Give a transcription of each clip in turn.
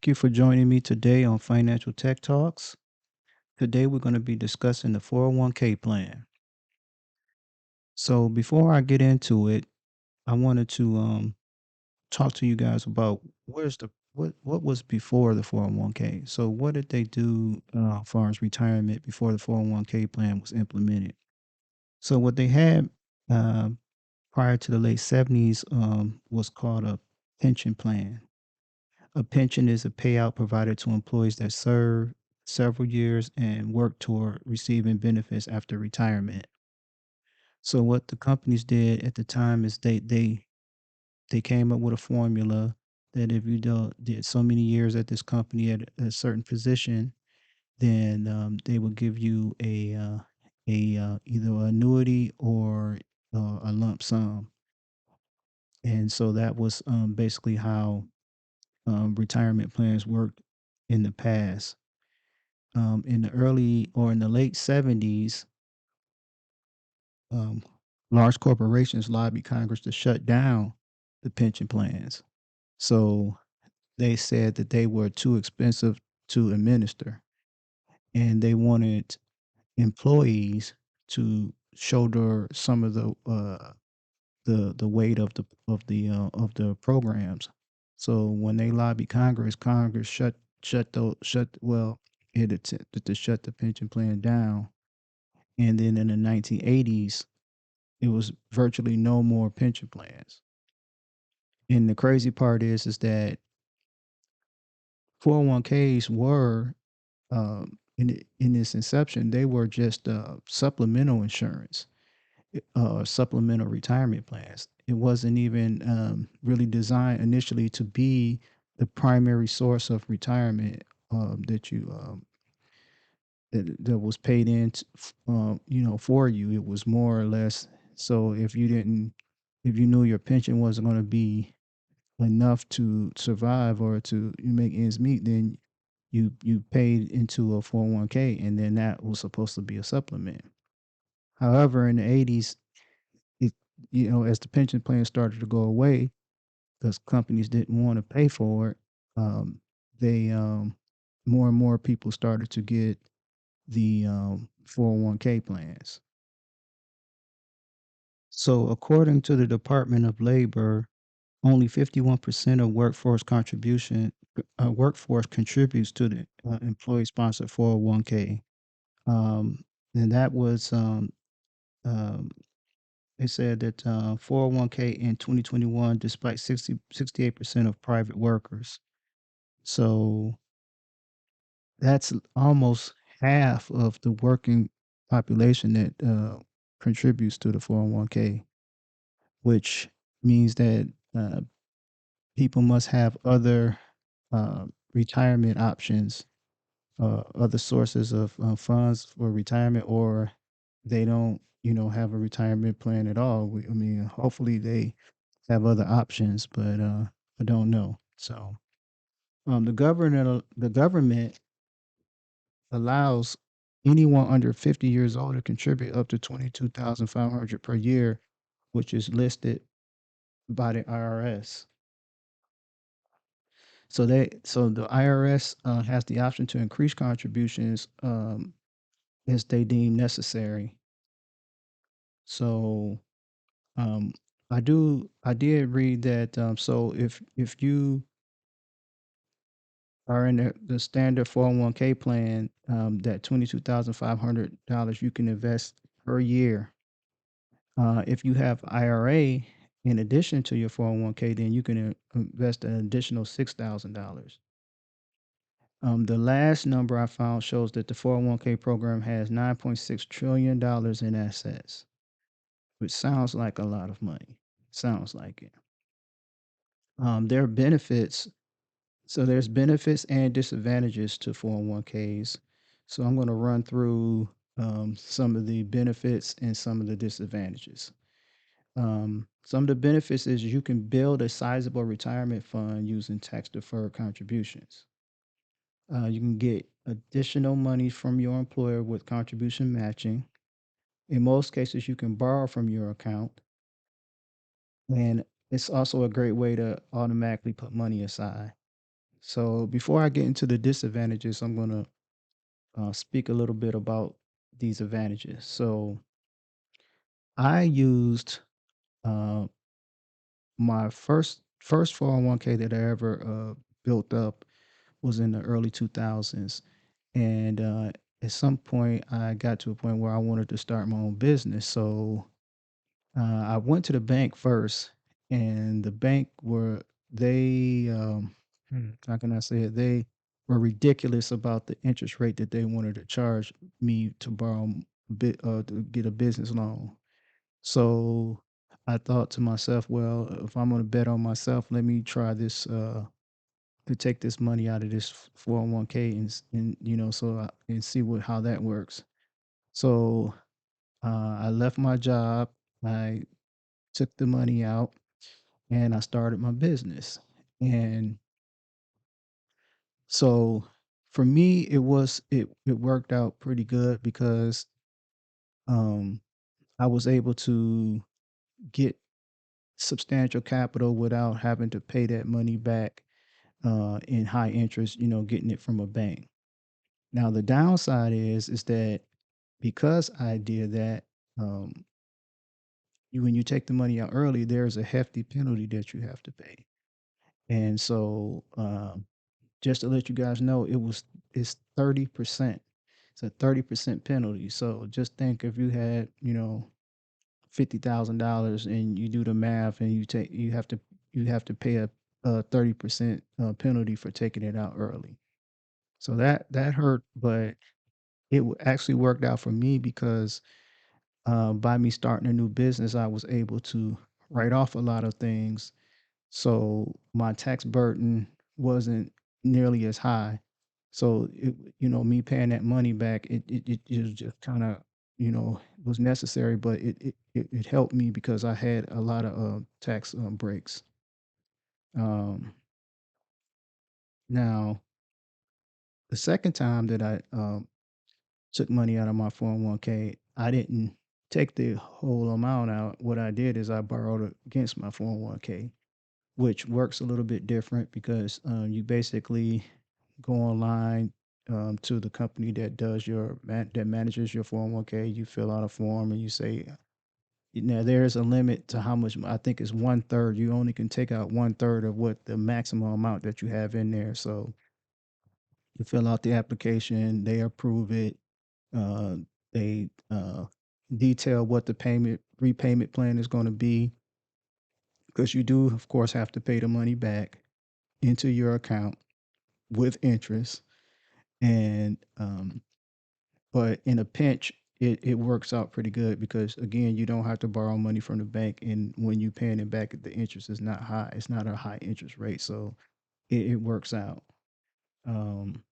Thank you for joining me today on Financial Tech Talks. Today we're going to be discussing the 401k plan. So before I get into it, I wanted to talk to you guys about what was before the 401k. So what did they do as far as retirement before the 401k plan was implemented? So what they had uh, prior to the late 70s was called a pension plan. A pension is a payout provided to employees that serve several years and work toward receiving benefits after retirement. So what the companies did at the time is they came up with a formula that if you did so many years at this company at a certain position, then they would give you a either an annuity or a lump sum. And so that was basically how retirement plans worked in the past. In the early or in the late 70s, um, large corporations lobbied Congress to shut down the pension plans. So they said that they were too expensive to administer, and they wanted employees to shoulder some of the weight of the programs. So when they lobbied Congress, Congress it attempted to shut the pension plan down. And then in the 1980s, it was virtually no more pension plans. And the crazy part is that 401ks were in its inception, they were just supplemental insurance, supplemental retirement plans. It wasn't even really designed initially to be the primary source of retirement that you that was paid in, for you. It was more or less so if you knew your pension wasn't going to be enough to survive or to make ends meet, then you paid into a 401k, and then that was supposed to be a supplement. However, in the 80s, it as the pension plan started to go away because companies didn't want to pay for it, they more and more people started to get the 401k plans. So, according to the Department of Labor, only 51% of workforce contributes to the employee-sponsored 401k. Um, and that was um, they said that 401k in 2021, despite 68% of private workers. So that's almost half of the working population that contributes to the 401k, which means that people must have other retirement options, other sources of funds for retirement, or they don't, have a retirement plan at all. I mean, hopefully they have other options, but I don't know. So the government allows anyone under 50 years old to contribute up to 22,500 per year, which is listed by the IRS. So the IRS has the option to increase contributions as they deem necessary. So um, I did read that. So if you are in the standard 401k plan, that $22,500 you can invest per year. If you have IRA in addition to your 401k, then you can invest an additional $6,000. The last number I found shows that the 401k program has $9.6 trillion in assets, which sounds like a lot of money. Sounds like it. There are benefits. So there's benefits and disadvantages to 401ks. So I'm going to run through some of the benefits and some of the disadvantages. Some of the benefits is you can build a sizable retirement fund using tax deferred contributions. You can get additional money from your employer with contribution matching. In most cases, you can borrow from your account, and it's also a great way to automatically put money aside. So before I get into the disadvantages, I'm gonna speak a little bit about these advantages. So I used uh, my first 401k that I ever built up was in the early 2000s, and at some point I got to a point where I wanted to start my own business. So I went to the bank first, and the bank were they how can I say it? They were ridiculous about the interest rate that they wanted to charge me to borrow to get a business loan. So I thought to myself, well, if I'm going to bet on myself, let me try this to take this money out of this 401k and and see what how that works. So I left my job. I took the money out and I started my business. And so for me, it worked out pretty good because um, I was able to get substantial capital without having to pay that money back in high interest. Getting it from a bank. Now the downside is that because I did that, um, when you take the money out early, there's a hefty penalty that you have to pay. And so just to let you guys know, it's 30%. It's a 30% penalty. So just think if you had, $50,000 and you do the math and you have to pay a 30% penalty for taking it out early. So that hurt, but actually worked out for me because by me starting a new business, I was able to write off a lot of things, so my tax burden wasn't nearly as high. So me paying that money back, it was just kind of was necessary, but it helped me because I had a lot of tax breaks. Um, Now the second time that I took money out of my 401k, I didn't take the whole amount out. What I did is I borrowed it against my 401k, which works a little bit different because you basically go online to the company that does that manages your 401k. You fill out a form and you say, now there's a limit to how much. I think it's one third. You only can take out one third of what the maximum amount that you have in there. So you fill out the application, they approve it, uh, they detail what the payment repayment plan is going to be, because you do of course have to pay the money back into your account with interest. And but in a pinch, it works out pretty good because again, you don't have to borrow money from the bank, and when you paying it back, the interest is not high. It's not a high interest rate, so it works out. Um,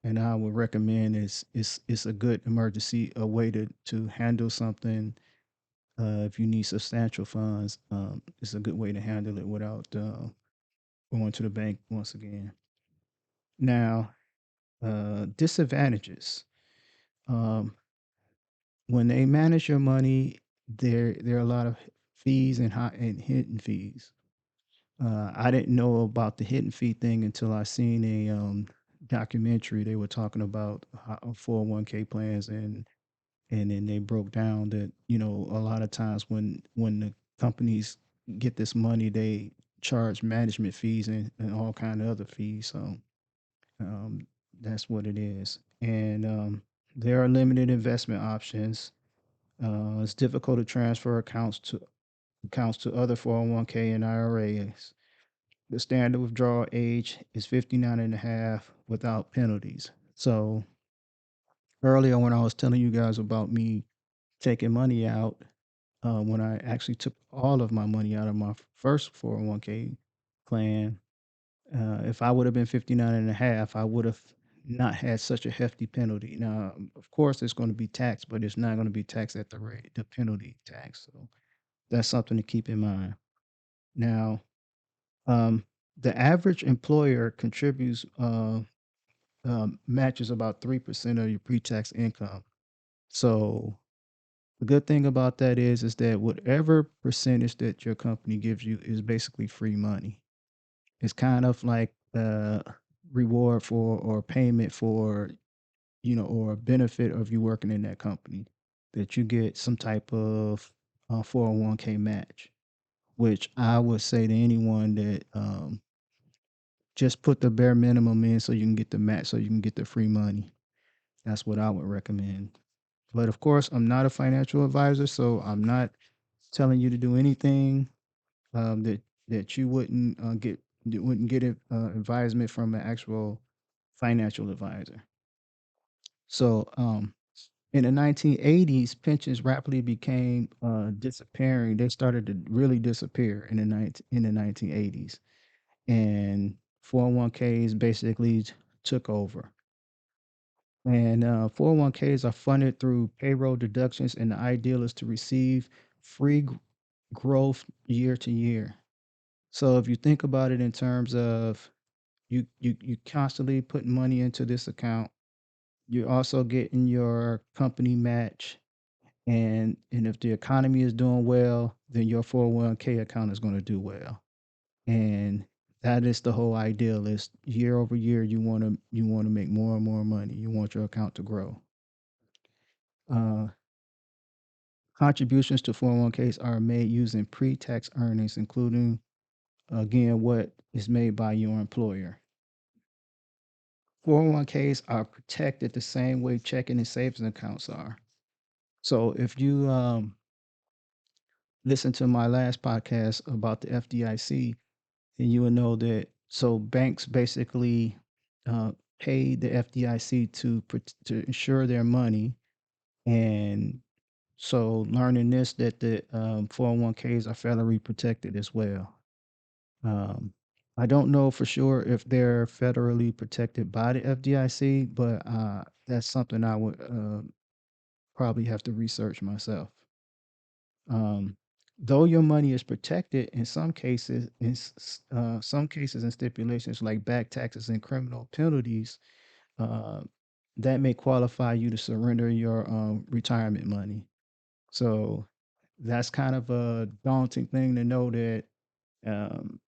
and I would recommend it's a good emergency, a way to handle something. If you need substantial funds, it's a good way to handle it without going to the bank once again. Now, disadvantages. Um, when they manage your money, there are a lot of fees and high and hidden fees. I didn't know about the hidden fee thing until I seen a documentary. They were talking about 401k plans, and then they broke down that a lot of times when the companies get this money, they charge management fees and all kind of other fees. So um, that's what it is. And there are limited investment options. It's difficult to transfer accounts to other 401k and IRAs. The standard withdrawal age is 59 and a half without penalties. So earlier when I was telling you guys about me taking money out, when I actually took all of my money out of my first 401k plan, if I would have been 59 and a half, I would have not had such a hefty penalty. Now, of course, it's going to be taxed, but it's not going to be taxed at the penalty tax. So that's something to keep in mind. Now, um, the average employer contributes matches about 3% of your pre-tax income. So the good thing about that is that whatever percentage that your company gives you is basically free money. It's kind of like reward for or payment for, or a benefit of you working in that company, that you get some type of 401k match, which I would say to anyone that just put the bare minimum in so you can get the match, so you can get the free money. That's what I would recommend. But of course, I'm not a financial advisor, so I'm not telling you to do anything that you wouldn't get advisement from an actual financial advisor. So in the 1980s, pensions rapidly became disappearing. They started to really disappear in the 1980s, and 401ks basically took over. And 401ks are funded through payroll deductions, and the ideal is to receive free growth year to year. So if you think about it in terms of you constantly putting money into this account, you're also getting your company match, and if the economy is doing well, then your 401k account is going to do well. And that is the whole ideal, is year over year you want to make more and more money. You want your account to grow. Uh, Contributions to 401ks are made using pre-tax earnings, including again what is made by your employer. 401ks are protected the same way checking and savings accounts are. So if you listen to my last podcast about the FDIC, then you will know that, so banks basically uh, pay the FDIC to insure their money. And so learning this, that the 401ks are federally protected as well. Um, I don't know for sure if they're federally protected by the FDIC, but that's something I would probably have to research myself. Um, though your money is protected in some cases, some cases and stipulations like back taxes and criminal penalties, uh, that may qualify you to surrender your retirement money. So that's kind of a daunting thing to know, that um,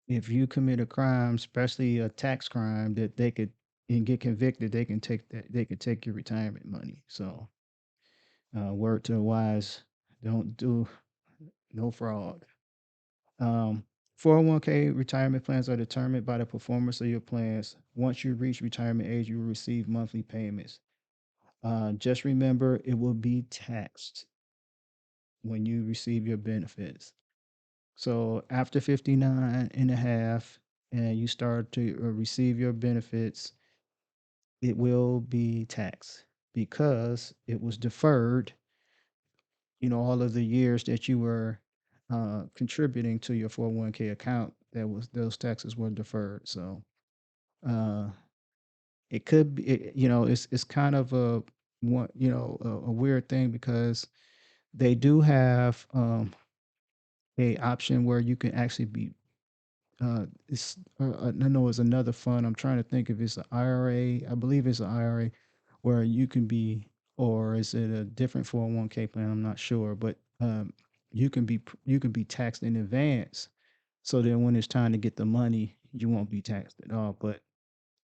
if you commit a crime, especially a tax crime, that they could and get convicted, they could take your retirement money. So word to the wise, don't do no fraud. Um, 401k retirement plans are determined by the performance of your plans. Once you reach retirement age, you will receive monthly payments. Just remember, it will be taxed when you receive your benefits. So after 59 and a half, and you start to receive your benefits, it will be taxed because it was deferred, all of the years that you were contributing to your 401k account, those taxes were deferred. So uh, it could be, it's kind of a weird thing, because they do have a option where you can actually be it's I know it's another fund. I'm trying to think if it's an IRA. I believe it's an IRA where you can be, or is it a different 401k plan? I'm not sure, but you can be taxed in advance. So then when it's time to get the money, you won't be taxed at all. But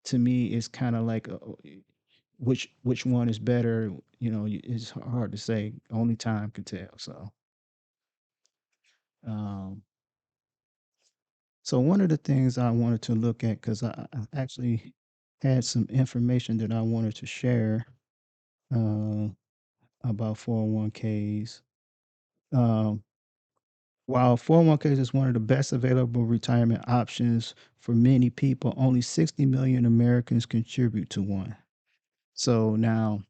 to me, it's kind of like which one is better. It's hard to say. Only time can tell. Um, So one of the things I wanted to look at, because I actually had some information that I wanted to share uh, about 401ks. Um, while 401ks is one of the best available retirement options for many people, only 60 million Americans contribute to one. So now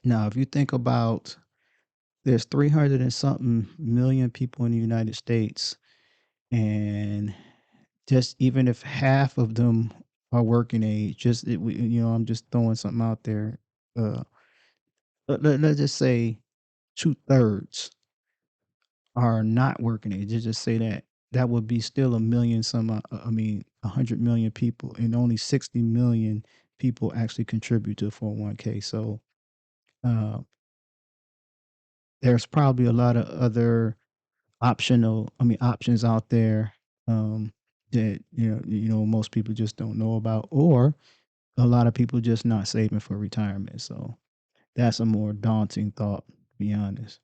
if you think about, there's 300 and something million people in the United States, and just even if half of them are working age, I'm just throwing something out there. Uh, let's just say 2/3 are not working age. Just say that would be still a million some. I mean, 100 million people, and only 60 million people actually contribute to 401k. So uh, there's probably a lot of other options out there. Um, that most people just don't know about, or a lot of people just not saving for retirement. So that's a more daunting thought, to be honest.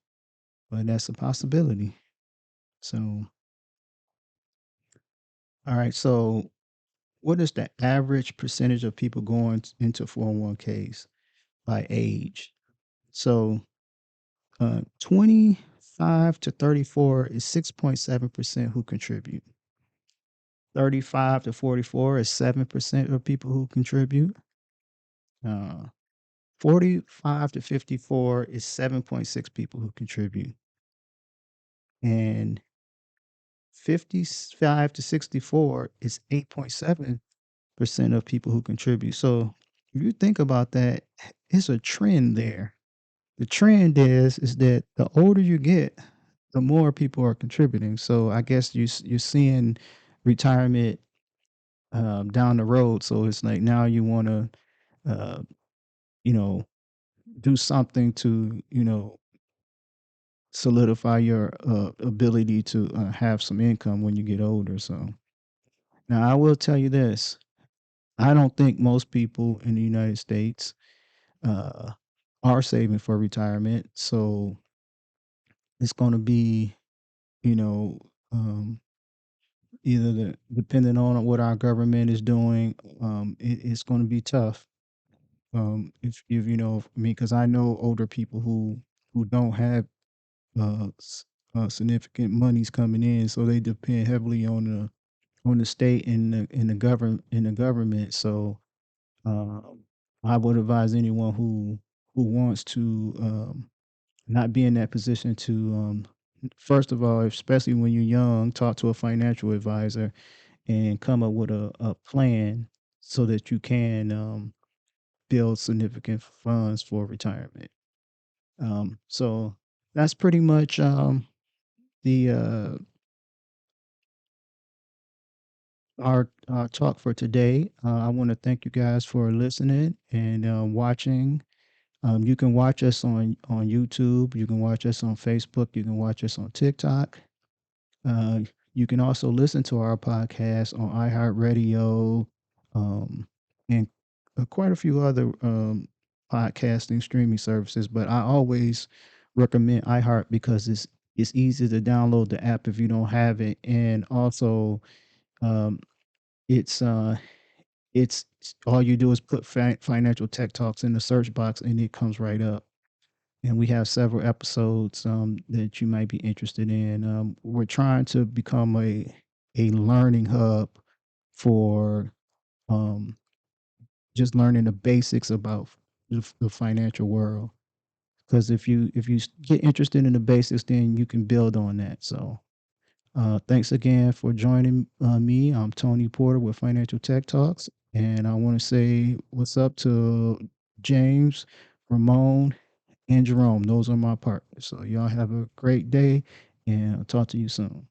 But that's a possibility. So, all right. So, what is the average percentage of people going into 401ks by age? So, 25 to 34 is 6.7% who contribute. 35 to 44 is 7% of people who contribute. Uh, 45 to 54 is 7.6 people who contribute. And 55 to 64 is 8.7% of people who contribute. So if you think about that, it's a trend there. The trend is that the older you get, the more people are contributing. So I guess you're seeing retirement down the road. So it's like now you want to, uh, you know, do something to, solidify your ability to have some income when you get older. So now I will tell you this: I don't think most people in the United States uh, are saving for retirement. So it's going to be, you know, um, either depending on what our government is doing, it's going to be tough. If I mean, because I know older people who don't have significant monies coming in, so they depend heavily on the state and the government. So um, I would advise anyone who wants to not be in that position to first of all, especially when you're young, talk to a financial advisor and come up with a plan so that you can build significant funds for retirement. So that's pretty much the our talk for today. I want to thank you guys for listening and watching. You can watch us on YouTube. You can watch us on Facebook. You can watch us on TikTok. Uh, you can also listen to our podcast on iHeartRadio, um, and quite a few other podcasting streaming services. But I always recommend iHeart because it's easy to download the app if you don't have it, and also um, it's it's all you do is put financial tech talks in the search box, and it comes right up. And we have several episodes that you might be interested in. We're trying to become a learning hub for um, just learning the basics about the financial world. Because if you get interested in the basics, then you can build on that. So thanks again for joining me. I'm Tony Porter with Financial Tech Talks, and I want to say what's up to James, Ramon, and Jerome. Those are my partners. So y'all have a great day, and I'll talk to you soon.